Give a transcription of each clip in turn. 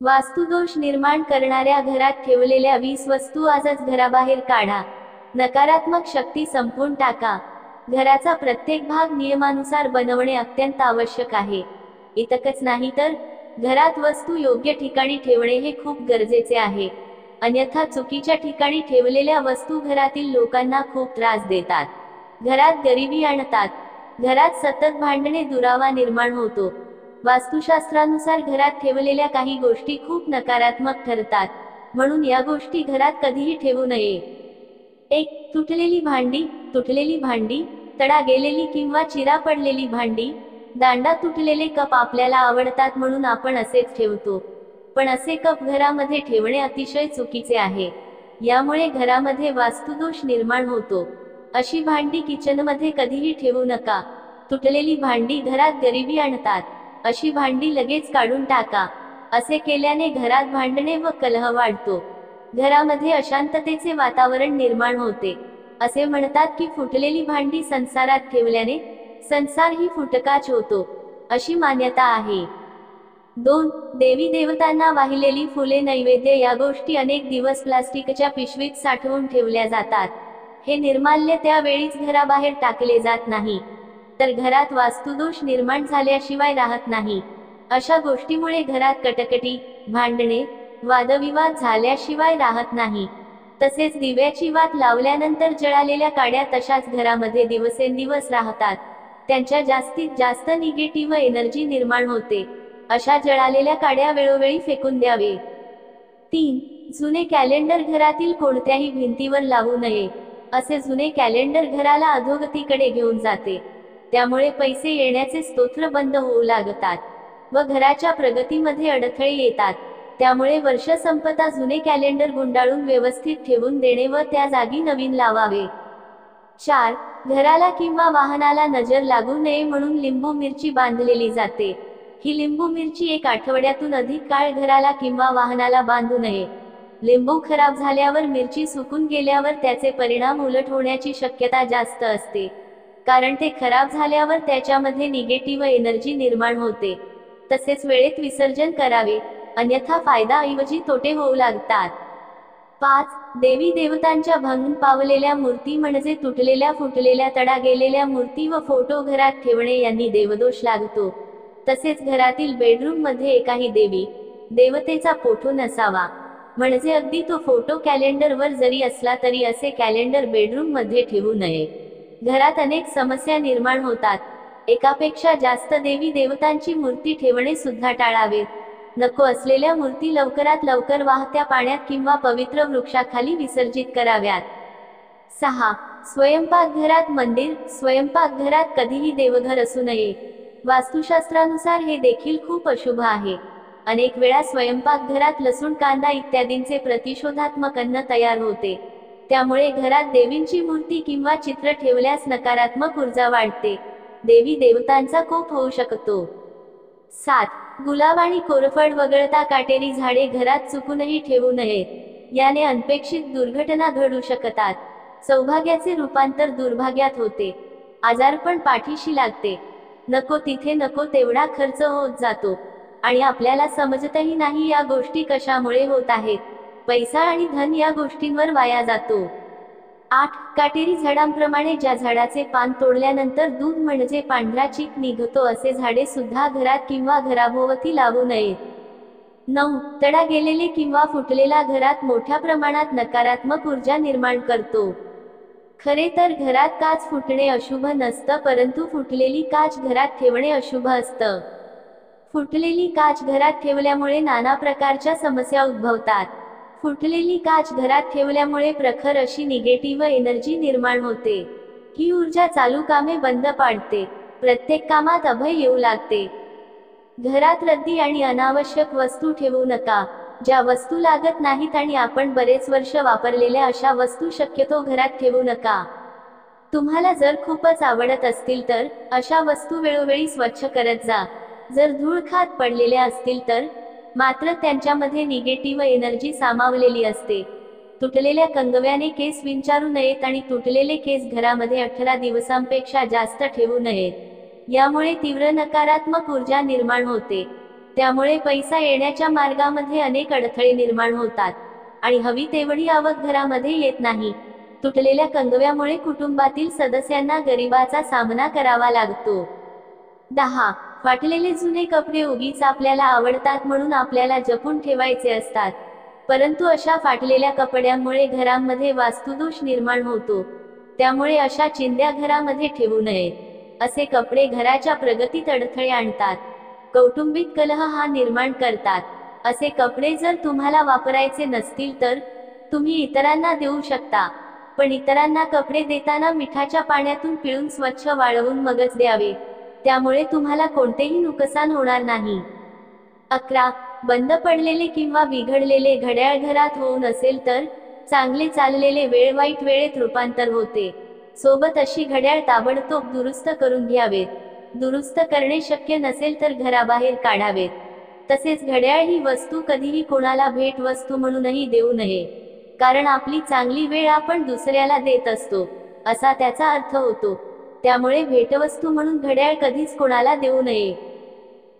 वास्तुदोष निर्माण करणाऱ्या घरात ठेवलेल्या 20 वस्तू आजच घराबाहेर काढा. नकारात्मक शक्ती संपवून टाका. घराचा प्रत्येक भाग नियमानुसार बनवणे अत्यंत आवश्यक आहे. इतकंच नाही तर घरात वस्तू योग्य ठिकाणी ठेवणे हे खूप गरजेचे आहे. अन्यथा चुकीच्या ठिकाणी ठेवलेल्या वस्तू घरातील लोकांना खूप त्रास देतात, घरात गरिबी आणतात, घरात सतत भांडणे, दुरावा निर्माण होतो. वास्तुशास्त्रानुसार घरात ठेवलेल्या काही गोष्टी खूप नकारात्मक ठरतात, म्हणून या गोष्टी घरात कधीही ठेवू नये. 1. तुटलेली भांडी. तुटलेली भांडी, तडा गेलेली किंवा चिरा पडलेली भांडी, दांडा तुटलेले कप आपल्याला आवडतात म्हणून आपण असेच ठेवतो. पण असे कप घरामध्ये ठेवणे अतिशय चुकीचे आहे. यामुळे घरामध्ये वास्तुदोष निर्माण होतो. अशी भांडी किचनमध्ये कधीही ठेवू नका. तुटलेली भांडी घरात गरिबी आणतात. अशी भांडी लगेच काढून टाका. असे केल्याने घरात भांडणे व कलह वाढतो. घरामध्ये अशांततेचे वातावरण निर्माण होते. असे म्हणतात की फुटलेली भांडी संसारात ठेवल्याने संसारही फुटकाच होतो, अशी मान्यता आहे. 2. देवी देवतांना वाहिलेली फुले, नैवेद्य या गोष्टी अनेक दिवस प्लास्टिकच्या पिशवीत साठवून ठेवल्या जातात. हे निर्माल्य त्यावेळीच घराबाहेर टाकले जात नाही, तर घरात वास्तुदोष निर्माण झाल्याशिवाय राहत नाही. अशा गोष्टीमुळे घरात कटकटी, भांडणे, वादविवाद झाल्याशिवाय राहत नाही. तसेच दिव्याची वात लावल्यानंतर जळालेल्या काड्या तशाच घरामध्ये दिवसेंदिवस राहतात. त्यांच्या जास्तीत जास्त निगेटिव्ह एनर्जी निर्माण होते. अशा जळालेल्या काड्या वेळोवेळी फेकून द्यावे. 3. जुने कॅलेंडर. घरातील कोणत्याही भिंतीवर लावू नये. असे जुने कॅलेंडर घराला अधोगतीकडे घेऊन जाते. त्यामुळे पैसे येण्याचे स्तोत्र बंद होऊ लागतात व घराच्या प्रगतीमध्ये अडथळे येतात. त्यामुळे वर्ष संपता जुने कॅलेंडर गुंडाळून व्यवस्थित ठेवून देणे व त्या जागी नवीन लावावे. 4. घराला किंवा वाहनाला नजर लागू नये म्हणून लिंबू मिरची बांधलेली जाते. ही लिंबू मिरची 1 आठवड्यातून अधिक काळ घराला किंवा वाहनाला बांधू नये. लिंबू खराब झाल्यावर, मिरची सुकून गेल्यावर त्याचे परिणाम उलट होण्याची शक्यता जास्त असते, कारण ते खराब झाल्यावर त्याच्यामध्ये निगेटिव्ह एनर्जी निर्माण होते. तसेच वेळेत विसर्जन करावे, अन्यथा फायदा ऐवजी तोटे होऊ लागतात. 5. देवी देवतांच्या भंग पावलेल्या मूर्ती म्हणजे तुटलेल्या, फुटलेल्या, तडा गेलेल्या मूर्ती व फोटो घरात ठेवणे यांनी देवदोष लागतो. तसेच घरातील बेडरूम मध्ये एकाही देवी देवतेचा फोटो नसावा. म्हणजे अगदी तो फोटो कॅलेंडर वर जरी असला तरी असे कॅलेंडर बेडरूम मध्ये ठेवू नये. घरात अनेक समस्या निर्माण होतात. एकापेक्षा जास्त देवी देवतांची मूर्ती ठेवणे सुद्धा टाळावे. नको असलेल्या मूर्ती लवकरात लवकर वाहत्या पाण्यात किंवा पवित्र वृक्षाखाली विसर्जित कराव्यात. 6. स्वयंपाकघरात मंदिर. स्वयंपाकघरात कधीही देवघर असू नये. वास्तुशास्त्रानुसार हे देखील खूप अशुभ आहे. अनेक वेळा स्वयंपाकघरात लसूण, कांदा इत्यादींचे प्रतिशोधात्मक अन्न तयार होते. त्यामुळे घरात देवींची मूर्ती किंवा चित्र ठेवल्यास नकारात्मक ऊर्जा वाढते. देवी देवतांचा कोप होऊ शकतो. 7. गुलाब आणि कोरफड वगळता काटेरी झाडे घरात चुकूनही ठेवू नयेत. याने अनपेक्षित दुर्घटना घडू शकतात. सौभाग्याचे रूपांतर दुर्भाग्यात होते. आजारपण पाठीशी लागते. नको तिथे नको तेवढा खर्च होत जातो आणि आपल्याला समजतही नाही या गोष्टी कशामुळे होत आहेत. पैसा आणि धन या गोष्टींवर वाया जातो. 8. काटेरी झाडांप्रमाणे ज्या झाडाचे पान तोडल्यानंतर दूध म्हणजे पांढरा चीक निघतो असे झाडे सुद्धा घरात किंवा घराभोवती लावू नयेत. 9. तडा गेलेले किंवा फुटलेला घरात मोठ्या प्रमाणात नकारात्मक ऊर्जा निर्माण करतो. खरे तर घरात काच फुटणे अशुभ नसतं, परंतु फुटलेली काच घरात ठेवणे अशुभ असतं. फुटलेली काच घरात ठेवल्यामुळे नाना प्रकारच्या समस्या उद्भवतात. फुटलेली काच घरात ठेवल्यामुळे प्रखर अशी निगेटिव्ह एनर्जी निर्माण होते. ही ऊर्जा चालू कामे बंद पाडते. प्रत्येक कामात अभय येऊ लागते. घरात रद्दी आणि अनावश्यक वस्तू ठेवू नका. ज्या वस्तू लागत नाहीत आणि आपण बरेच वर्ष वापरलेल्या अशा वस्तू शक्यतो घरात ठेवू नका. तुम्हाला जर खूपच आवडत असतील तर अशा वस्तू वेळोवेळी स्वच्छ करत जा. जर धूळ खात पडलेल्या असतील तर मात्र त्यांच्यामध्ये निगेटिव्ह एनर्जी सामावलेली असते. तुटलेल्या कंगव्याने केस विंचारू नयेत आणि तुटलेले केस घरामध्ये 18 दिवसांपेक्षा जास्त ठेवू नयेत. यामुळे तीव्र नकारात्मक ऊर्जा निर्माण होते. त्यामुळे पैसा येण्याच्या मार्गामध्ये अनेक अडथळे निर्माण होतात आणि हवी तेवढी आवक घरामध्ये येत नाही. तुटलेल्या कंगव्यामुळे कुटुंबातील सदस्यांना गरिबाचा सामना करावा लागतो. 10. फाटलेले जुने कपडे उगीच आपल्याला आवडतात म्हणून आपल्याला जपून ठेवायचे असतात, परंतु अशा फाटलेल्या कपड्यांमुळे घरामध्ये वास्तुदोष निर्माण होतो. त्यामुळे अशा चिंध्या घरामध्ये ठेवू नयेत. असे कपडे घराच्या प्रगतीत अडथळे आणतात, कौटुंबिक कलह हा निर्माण करतात. असे कपडे जर तुम्हाला वापरायचे नसतील तर तुम्ही इतरांना देऊ शकता, पण इतरांना कपडे देताना मिठाच्या पाण्यातून पिळून स्वच्छ वाळवून मगच द्यावे, त्यामुळे तुम्हाला कोणतेही नुकसान होणार नाही. 11. बंद पडलेले किंवा बिघडलेले घड्याळ घरात होऊन असेल तर चांगले चाललेले वेळ वाईट वेळेत रूपांतर होते. सोबत अशी घड्याळ ताबडतोब दुरुस्त करून घ्यावेत. दुरुस्त करणे शक्य नसेल तर घराबाहेर काढावेत. तसेच घड्याळ ही वस्तू कधीही कोणाला भेट वस्तू म्हणूनही देऊ नये, कारण आपली चांगली वेळ आपण दुसऱ्याला देत असतो असा त्याचा अर्थ होतो. त्यामुळे भेटवस्तू म्हणून घड्याळ कधीच कोणाला देऊ नये.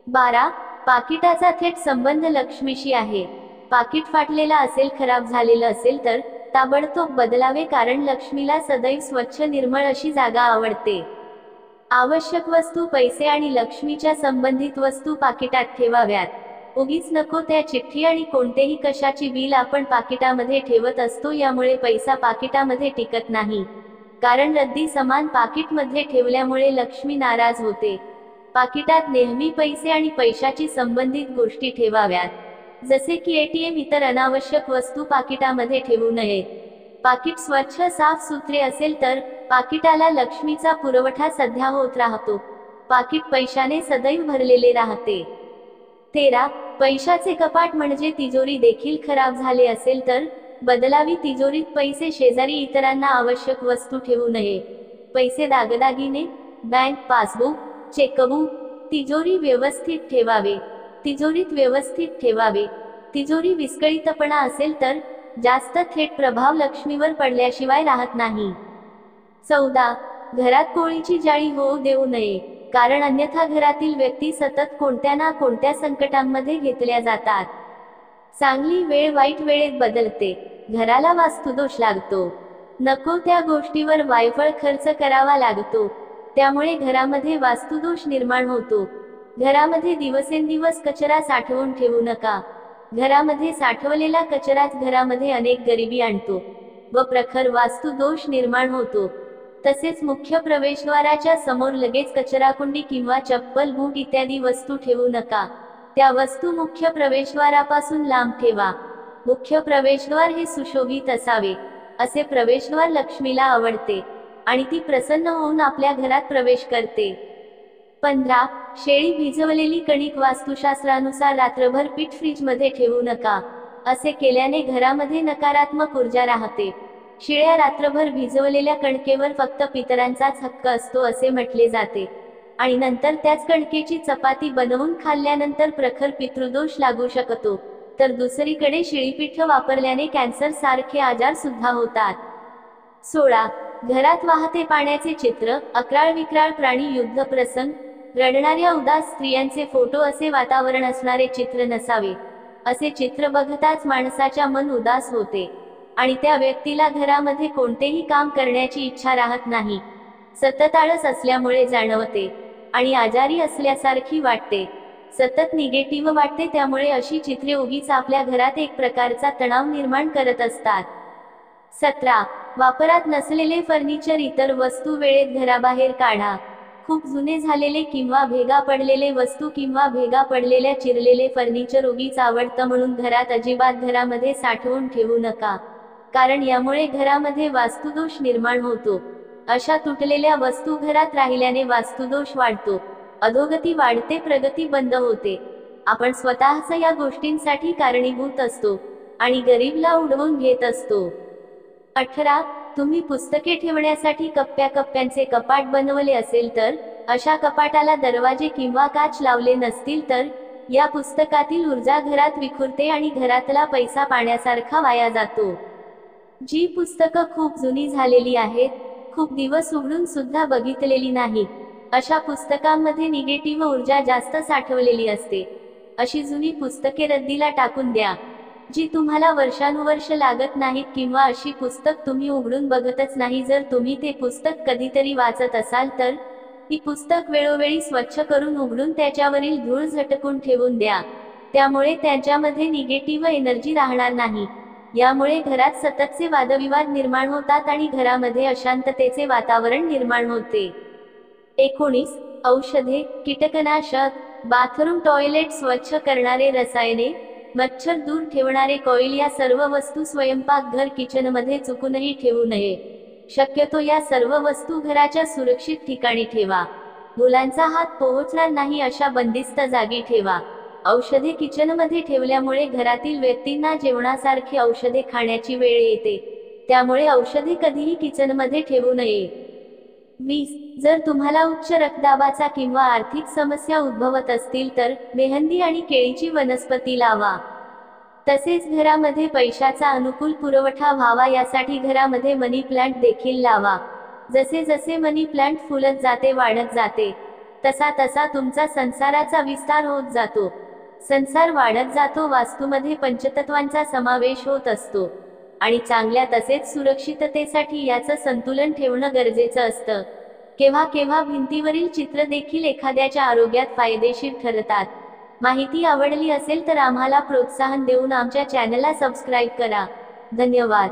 12. पाकिटाचा थेट संबंध लक्ष्मीशी आहे. पाकिट फाटलेला असेल, खराब झालेलं असेल तर ताबडतोब बदलावे, कारण लक्ष्मीला सदैव स्वच्छ निर्मळ अशी जागा आवडते. आवश्यक वस्तू, पैसे आणि लक्ष्मीच्या संबंधित वस्तू पाकिटात ठेवाव्यात. उगीच नको त्या चिठ्ठी आणि कोणतेही कशाची बिल आपण पाकिटामध्ये ठेवत असतो, यामुळे पैसा पाकिटामध्ये टिकत नाही, कारण रद्दी समान पाकिटमध्ये ठेवल्यामुळे लक्ष्मी नाराज होते. पाकिटात नेहमी पैसे आणि पैशाची संबंधित गोष्टी ठेवाव्यात, जसे की ATM. इतर अनावश्यक वस्तू पाकिटामध्ये ठेवू नयेत. पाकिट स्वच्छ साफ सुथरे असेल तर पाकिटाला लक्ष्मीचा पुरवठा सध्या होत राहतो. पाकिट पैशाने सदैव भरलेले राहते. 13. पैशाचे कपाट म्हणजे तिजोरी देखील खराब झाले असेल तर बदलावी. तिजोरीत पैसे शेजारी इतरांना आवश्यक वस्तू ठेवू नये. पैसे, दागदागिने, बँक पासबुक, चेकबुक, तिजोरी व्यवस्थित ठेवावे. तिजोरीत व्यवस्थित ठेवावे. तिजोरी विस्कळीतपणा असेल तर जास्त थेट प्रभाव लक्ष्मीवर पडल्याशिवाय राहत नाही. 14. घरात कोळीची जाळी होऊ देऊ नये, कारण अन्यथा घरातील व्यक्ती सतत कोणत्या ना कोणत्या संकटांमध्ये घेतल्या जातात. चांगली वेळ वाईट वेळेत बदलते, घराला वास्तुदोष लागतो. नको त्या गोष्टीवर वायफळ खर्च करावा लागतो, त्यामुळे घरामध्ये वास्तुदोष निर्माण होतो. घरामध्ये दिवसेंदिवस कचरा साठवून ठेवू नका. घरामध्ये साठवलेला कचराच घरामध्ये अनेक गरिबी आणतो व प्रखर वास्तुदोष निर्माण होतो. तसेच मुख्य प्रवेशद्वाराच्या समोर लगेच कचराकुंडी किंवा चप्पल, बूट इत्यादी वस्तू ठेवू नका. त्या वस्तू मुख्य प्रवेशद्वारापासून लांब ठेवा. मुख्य प्रवेशद्वार हे सुशोभित असावे. असे प्रवेशद्वार लक्ष्मीला आवडते आणि ती प्रसन्न होऊन आपल्या घरात प्रवेश करते. 15. शेळी भिजवलेली कणिक वास्तुशास्त्रानुसार रात्रभर पीठ फ्रीजमध्ये ठेवू नका. असे केल्याने घरामध्ये नकारात्मक ऊर्जा राहते. शिळ्या रात्रभर भिजवलेल्या कणकेवर फक्त पितरांचाच हक्क असतो असे म्हटले जाते आणि नंतर त्याच कणकेची चपाती बनवून खाल्ल्यानंतर प्रखर पितृदोष लागू शकतो. तर दुसरीकडे शिळीपीठ वापरल्याने कॅन्सर सारखे आजार सुद्धा होतात. 16. घरात वाहते पाण्याचे चित्र, अक्राळ विक्राळ प्राणी, युद्ध प्रसंग, रडणाऱ्या उदास स्त्रियांचे फोटो असे वातावरण असणारे चित्र नसावे. असे चित्र बघताच माणसाच्या मन उदास होते आणि त्या व्यक्तीला घरामध्ये कोणतेही काम करण्याची इच्छा राहत नाही. सतत आळस असल्यामुळे जाणवते आणि आजारी असल्यासारखी वाटते. सतत निगेटिव्ह वाटते. त्यामुळे अशी चित्रे उगीच आपल्या घरात एक प्रकारचा तणाव निर्माण करत असतात. 17. वापरात नसलेले फर्निचर, इतर वस्तू वेळेत घराबाहेर काढा. खूप जुने झालेले किंवा भेगा पडलेले वस्तू किंवा भेगा पडलेल्या चिरलेले फर्निचर उगीच आवडतं म्हणून घरात अजिबात घरामध्ये साठवून ठेवू नका, कारण यामुळे घरामध्ये वास्तुदोष निर्माण होतो. अशा तुटलेल्या वस्तू घरात राहिल्याने वास्तुदोष वाढतो, अधोगती वाढते, प्रगती बंद होते. आपण स्वतःच या गोष्टींसाठी कारणीभूत असतो आणि गरीबला उडवून घेत असतो. 18. तुम्ही पुस्तके ठेवण्यासाठी कप्प्याकप्प्यांचे कपाट बनवले असेल तर अशा कपाटाला दरवाजे किंवा काच लावले नसतील तर या पुस्तकातील ऊर्जा घरात विखुरते आणि घरातला पैसा पाण्यासारखा वाया जातो. जी पुस्तकं खूप जुनी झालेली आहेत, खूप दिवस उघडून सुद्धा बघितलेली नाहीत, अशा पुस्तकांमध्ये निगेटिव्ह ऊर्जा जास्त साठवलेली असते. अशी जुनी पुस्तके रद्दीला टाकून द्या जी तुम्हाला वर्षानुवर्ष लागत नाहीत, किंवा अशी पुस्तक तुम्ही उघडून बघतच नाही. जर तुम्ही ते पुस्तक कधीतरी वाचत असाल तर ती पुस्तक वेळोवेळी स्वच्छ करून उघडून त्याच्यावरील धूळ झटकून ठेवून द्या. त्यामुळे त्यांच्यामध्ये निगेटिव्ह एनर्जी राहणार नाही. यामुळे घरात सततचे वादविवाद निर्माण होतात आणि घरामध्ये अशांततेचे वातावरण निर्माण होते. 19. औषधे, कीटकनाशक, बाथरूम टॉयलेट स्वच्छ करणारे रसायने, मच्छर दूर ठेवणारे कॉईल या सर्व वस्तू स्वयंपाकघर किचनमध्ये चुकूनही ठेवू नये. शक्यतो या सर्व वस्तू घराच्या सुरक्षित ठिकाणी ठेवा. मुलांचा हात पोहोचणार नाही अशा बंदिस्त जागी ठेवा. औषधे किचनमध्ये ठेवल्यामुळे घरातील व्यक्तींना जेवणासारखी औषधे खाण्याची वेळ येते. त्यामुळे औषधे कधीही किचनमध्ये ठेवू नये. 20. जर तुम्हाला उच्च रक्तदाबाचा किंवा आर्थिक समस्या उद्भवत असतील तर मेहंदी आणि केळीची वनस्पती लावा. तसेच घरामध्ये पैशाचा अनुकूल पुरवठा व्हावा यासाठी घरामध्ये मनी प्लांट देखील लावा. जसे जसे मनी प्लांट फुलत जाते, वाढत जाते, तसा तसा तुमचा संसाराचा विस्तार होत जातो, संसार वाढत जातो. वास्तूमध्ये पंचतत्वांचा समावेश होत असतो आणि चांगल्या तसेच सुरक्षिततेसाठी याचं संतुलन ठेवणं गरजेचं असतं. केव्हा केव्हा भिंतीवरील चित्र देखील एखाद्याच्या आरोग्यात फायदेशीर ठरतात. माहिती आवडली असेल तर आम्हाला प्रोत्साहन देऊन आमच्या चॅनलला सबस्क्राईब करा. धन्यवाद.